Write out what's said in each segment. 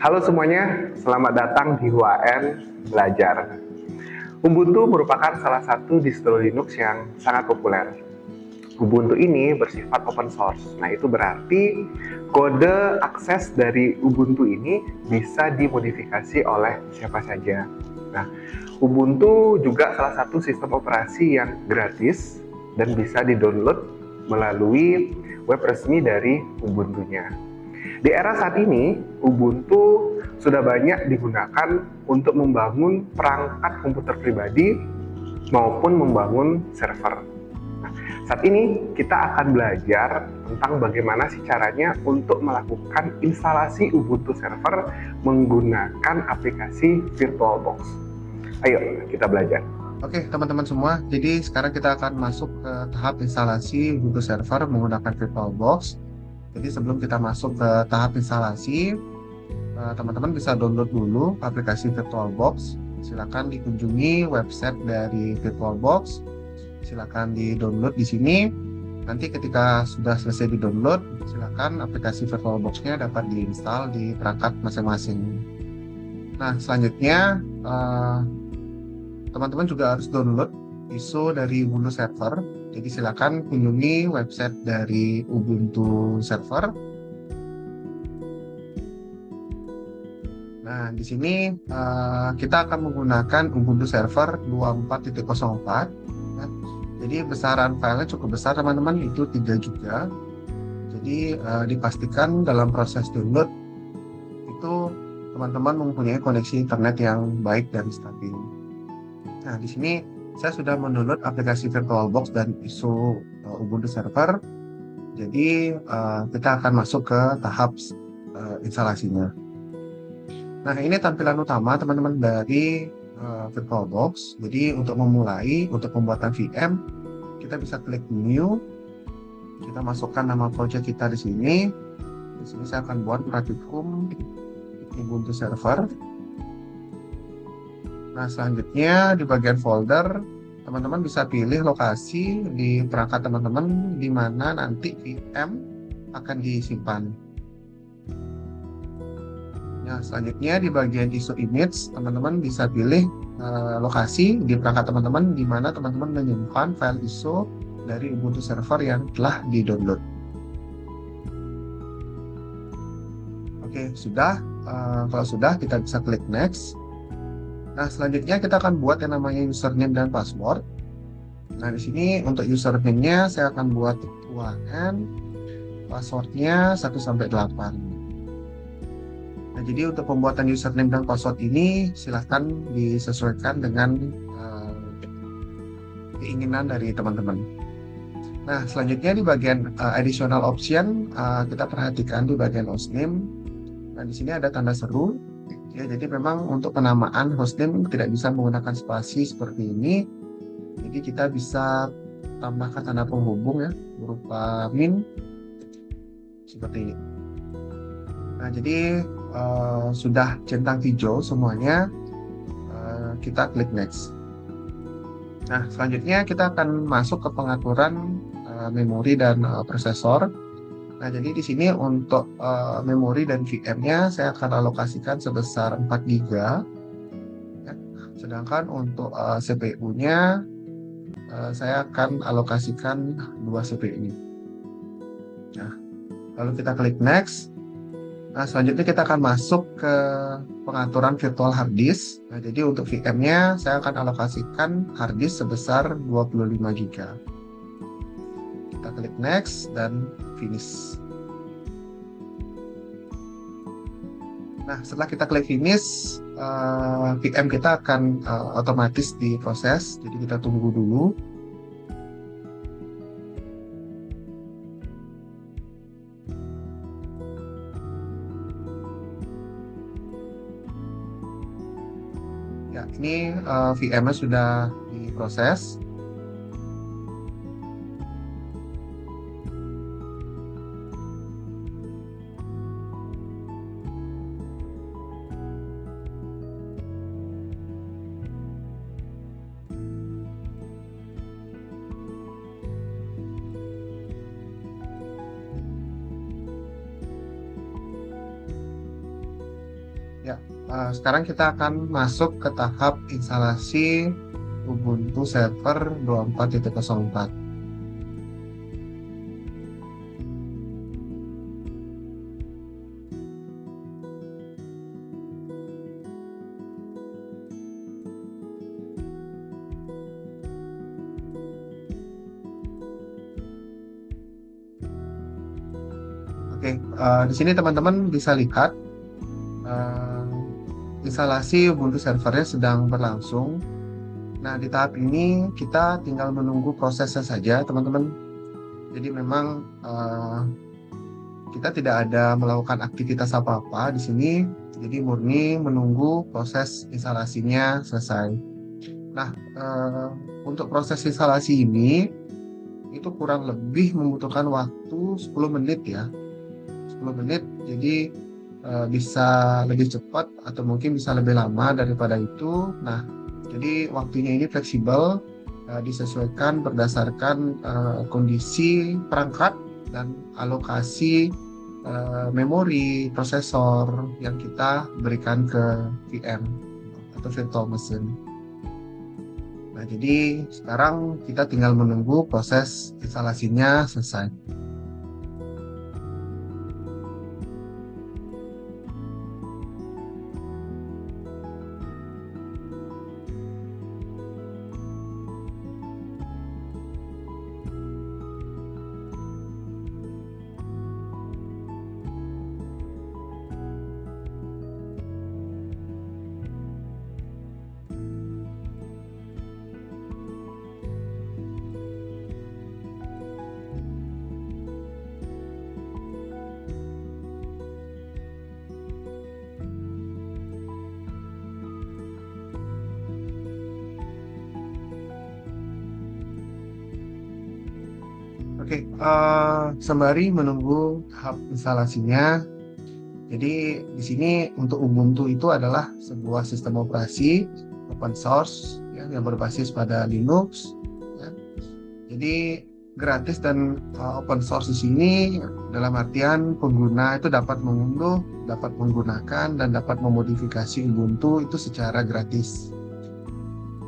Halo semuanya, selamat datang di HUAN Belajar. Ubuntu merupakan salah satu distro Linux yang sangat populer. Ubuntu ini bersifat open source. Nah, itu berarti kode akses dari Ubuntu ini bisa dimodifikasi oleh siapa saja. Nah, Ubuntu juga salah satu sistem operasi yang gratis dan bisa di-download melalui web resmi dari Ubuntunya. Di era saat ini, Ubuntu sudah banyak digunakan untuk membangun perangkat komputer pribadi maupun membangun server. Nah, saat ini kita akan belajar tentang bagaimana sih caranya untuk melakukan instalasi Ubuntu server menggunakan aplikasi VirtualBox. Ayo, kita belajar. Oke, teman-teman semua. Jadi sekarang kita akan masuk ke tahap instalasi Ubuntu Server menggunakan VirtualBox. Jadi sebelum kita masuk ke tahap instalasi, teman-teman bisa download dulu aplikasi VirtualBox. Silakan dikunjungi website dari VirtualBox. Silakan di-download di sini. Nanti ketika sudah selesai di-download, silakan aplikasi VirtualBox-nya dapat diinstal di perangkat masing-masing. Nah, selanjutnya teman-teman juga harus download ISO dari Ubuntu Server. Jadi silakan kunjungi website dari Ubuntu Server. Nah, di sini kita akan menggunakan Ubuntu Server 24.04. Ya. Jadi besaran filenya cukup besar teman-teman, itu 3 GB. Jadi dipastikan dalam proses download itu teman-teman mempunyai koneksi internet yang baik dan stabil. Nah, di sini saya sudah mendownload aplikasi VirtualBox dan ISO Ubuntu Server. Jadi kita akan masuk ke tahap instalasinya. Nah, ini tampilan utama teman-teman dari VirtualBox. Jadi untuk memulai, untuk pembuatan VM, kita bisa klik New. Kita masukkan nama project kita di sini. Di sini saya akan buat praktikum Ubuntu Server. Nah, selanjutnya di bagian folder, teman-teman bisa pilih lokasi di perangkat teman-teman di mana nanti VM akan disimpan. Nah, selanjutnya di bagian ISO image, teman-teman bisa pilih lokasi di perangkat teman-teman di mana teman-teman menyimpan file ISO dari Ubuntu Server yang telah di-download. Oke, sudah. Kalau sudah, kita bisa klik next. Nah, selanjutnya kita akan buat yang namanya username dan password. Nah, di sini untuk username-nya saya akan buat UAN, password-nya 1 sampai 8. Nah, jadi untuk pembuatan username dan password ini silahkan disesuaikan dengan keinginan dari teman-teman. Nah, selanjutnya di bagian additional option, kita perhatikan di bagian hostname. Nah, di sini ada tanda seru. Ya, jadi memang untuk penamaan hostname tidak bisa menggunakan spasi seperti ini. Jadi kita bisa tambahkan tanda penghubung ya, berupa min seperti ini. Nah, jadi sudah centang hijau semuanya, kita klik next. Nah, selanjutnya kita akan masuk ke pengaturan memori dan prosesor. Nah, jadi di sini untuk memori dan VM-nya saya akan alokasikan sebesar 4 GB. Ya. Sedangkan untuk CPU-nya saya akan alokasikan 2 CPU. Nah, lalu kita klik next. Nah, selanjutnya kita akan masuk ke pengaturan virtual hard disk. Nah, jadi untuk VM-nya saya akan alokasikan hard disk sebesar 25 GB. Kita klik next dan finish. Nah, setelah kita klik finish, VM kita akan otomatis diproses. Jadi kita tunggu dulu. Ya, ini VM-nya sudah diproses. Sekarang kita akan masuk ke tahap instalasi Ubuntu Server 24.04. Oke, di sini teman-teman bisa lihat eh, instalasi Ubuntu servernya sedang berlangsung. Nah, di tahap ini kita tinggal menunggu prosesnya saja, teman-teman. Jadi memang kita tidak ada melakukan aktivitas apa-apa di sini. Jadi murni menunggu proses instalasinya selesai. Nah, untuk proses instalasi ini itu kurang lebih membutuhkan waktu 10 menit ya. 10 menit, jadi bisa lebih cepat atau mungkin bisa lebih lama daripada itu. Nah, jadi waktunya ini fleksibel, disesuaikan berdasarkan kondisi perangkat dan alokasi memori prosesor yang kita berikan ke VM atau virtual machine. Nah, jadi sekarang kita tinggal menunggu proses instalasinya selesai. Oke, sembari menunggu tahap instalasinya, jadi di sini untuk Ubuntu itu adalah sebuah sistem operasi open source ya, yang berbasis pada Linux. Ya. Jadi gratis dan open source di sini dalam artian pengguna itu dapat mengunduh, dapat menggunakan dan dapat memodifikasi Ubuntu itu secara gratis.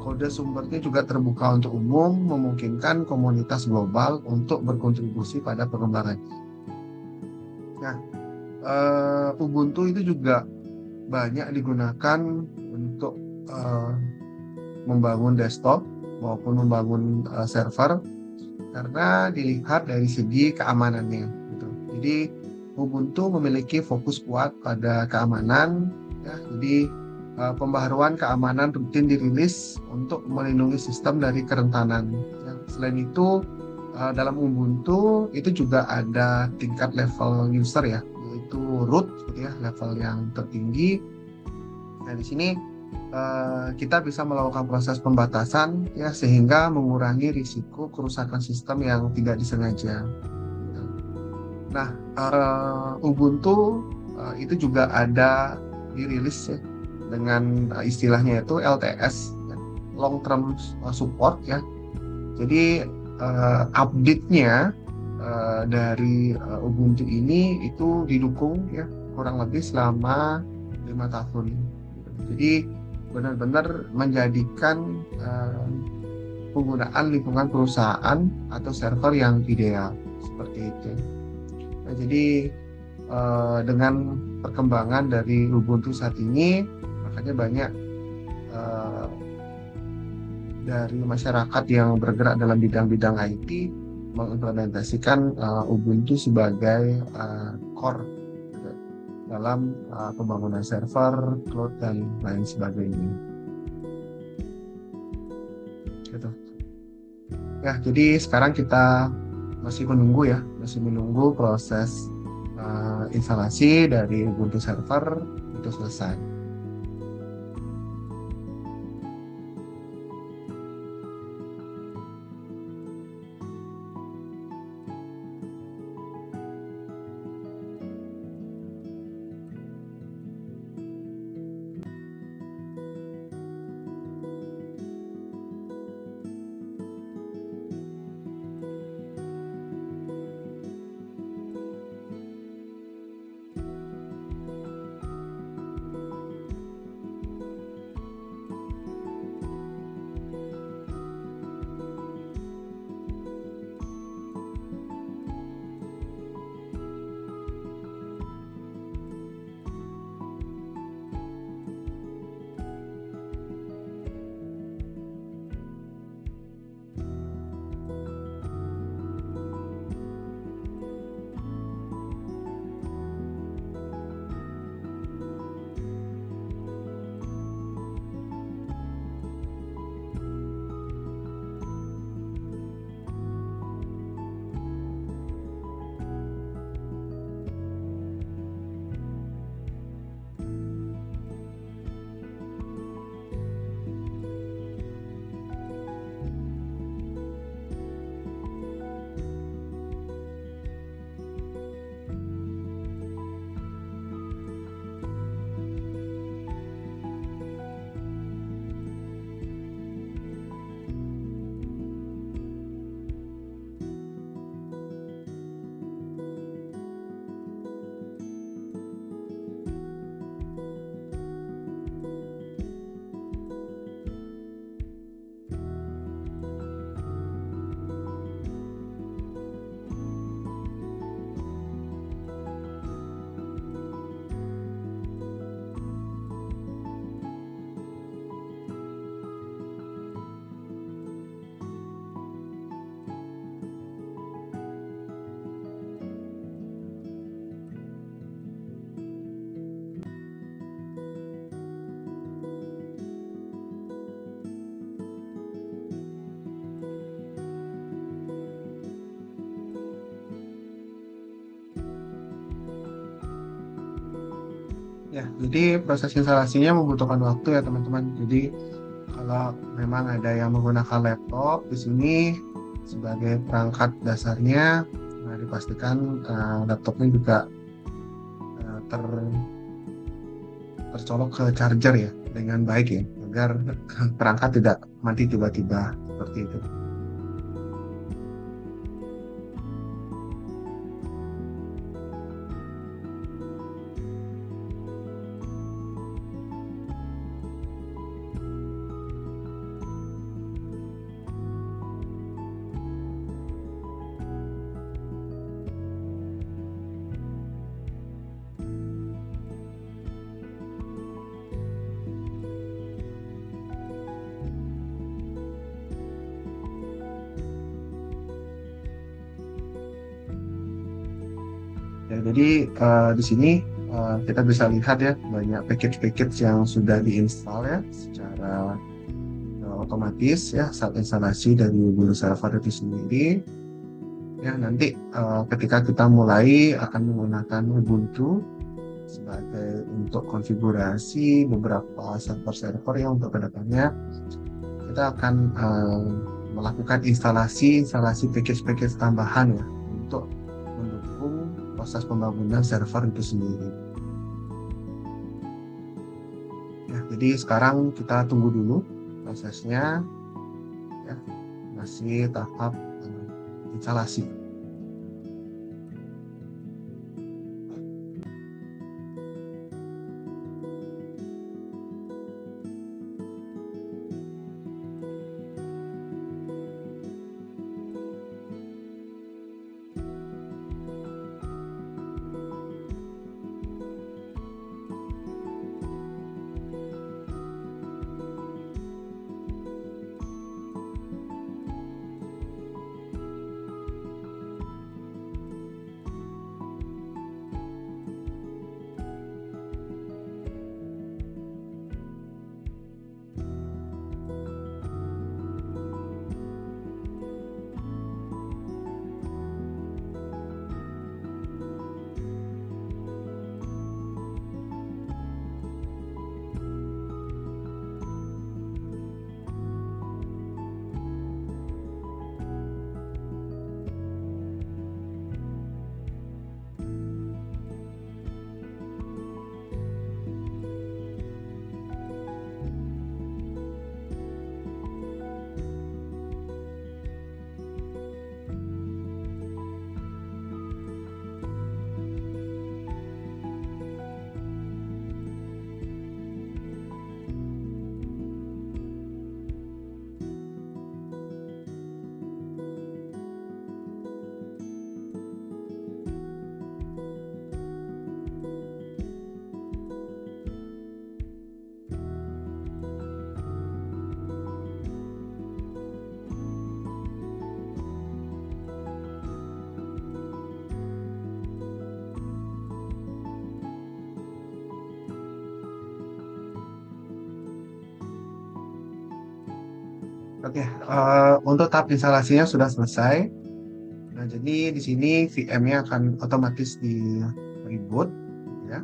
Kode sumbernya juga terbuka untuk umum, memungkinkan komunitas global untuk berkontribusi pada pengembangannya. Nah, Ubuntu itu juga banyak digunakan untuk eh, membangun desktop maupun membangun server karena dilihat dari segi keamanannya. Gitu. Jadi Ubuntu memiliki fokus kuat pada keamanan. Ya, jadi pembaharuan keamanan rutin dirilis untuk melindungi sistem dari kerentanan. Ya, selain itu dalam Ubuntu itu juga ada tingkat level user ya, yaitu root, gitu ya, level yang tertinggi. Nah, di sini kita bisa melakukan proses pembatasan ya sehingga mengurangi risiko kerusakan sistem yang tidak disengaja. Nah, Ubuntu itu juga ada dirilis ya dengan istilahnya itu LTS, ya, long term support ya. Jadi update-nya dari Ubuntu ini itu didukung ya kurang lebih selama 5 tahun. Jadi benar-benar menjadikan penggunaan lingkungan perusahaan atau server yang ideal seperti itu. Nah, jadi dengan perkembangan dari Ubuntu saat ini, makanya banyak eh, dari masyarakat yang bergerak dalam bidang-bidang IT mengimplementasikan Ubuntu sebagai core dalam pembangunan server, cloud, dan lain sebagainya. Gitu. Ya, jadi sekarang kita masih menunggu ya, masih menunggu proses instalasi dari Ubuntu server itu selesai. Ya, jadi proses instalasinya membutuhkan waktu ya teman-teman. Jadi kalau memang ada yang menggunakan laptop di sini sebagai perangkat dasarnya, nah dipastikan laptopnya juga tercolok ke charger ya dengan baik ya, agar perangkat tidak mati tiba-tiba seperti itu. Ya, jadi di sini kita bisa lihat ya banyak package-package yang sudah diinstal ya secara otomatis ya saat instalasi dari Ubuntu server itu sendiri. Ya, nanti ketika kita mulai akan menggunakan Ubuntu sebagai untuk konfigurasi beberapa server-server yang untuk kedepannya kita akan melakukan instalasi package-package tambahan ya untuk mendukung proses pembangunan server itu sendiri. Ya, jadi sekarang kita tunggu dulu prosesnya ya, masih tahap instalasi. Oke, untuk tahap instalasinya sudah selesai. Nah, jadi di sini VM-nya akan otomatis di reboot, ya.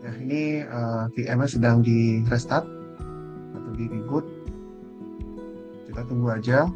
Nah, ini VM-nya sedang di restart atau di reboot. Kita tunggu aja.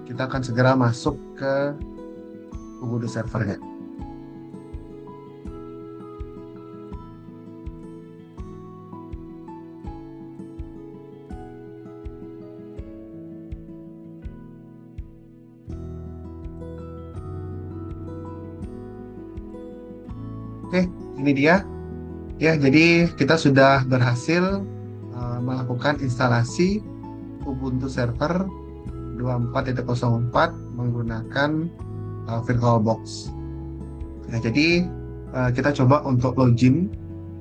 Kita akan segera masuk ke Ubuntu servernya. Oke, ini dia. Ya, jadi kita sudah berhasil melakukan instalasi Ubuntu Server 24.04 menggunakan VirtualBox. Nah, jadi kita coba untuk login.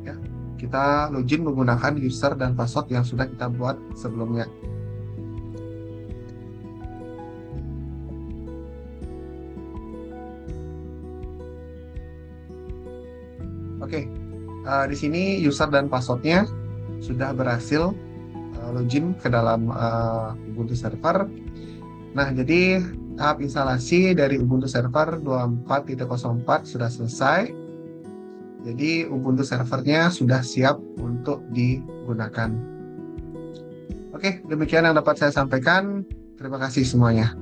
Ya, kita login menggunakan user dan password yang sudah kita buat sebelumnya. Oke, di sini user dan passwordnya sudah berhasil login ke dalam Ubuntu Server. Nah, jadi tahap instalasi dari Ubuntu Server 24.04 sudah selesai. Jadi Ubuntu servernya sudah siap untuk digunakan. Oke, demikian yang dapat saya sampaikan. Terima kasih semuanya.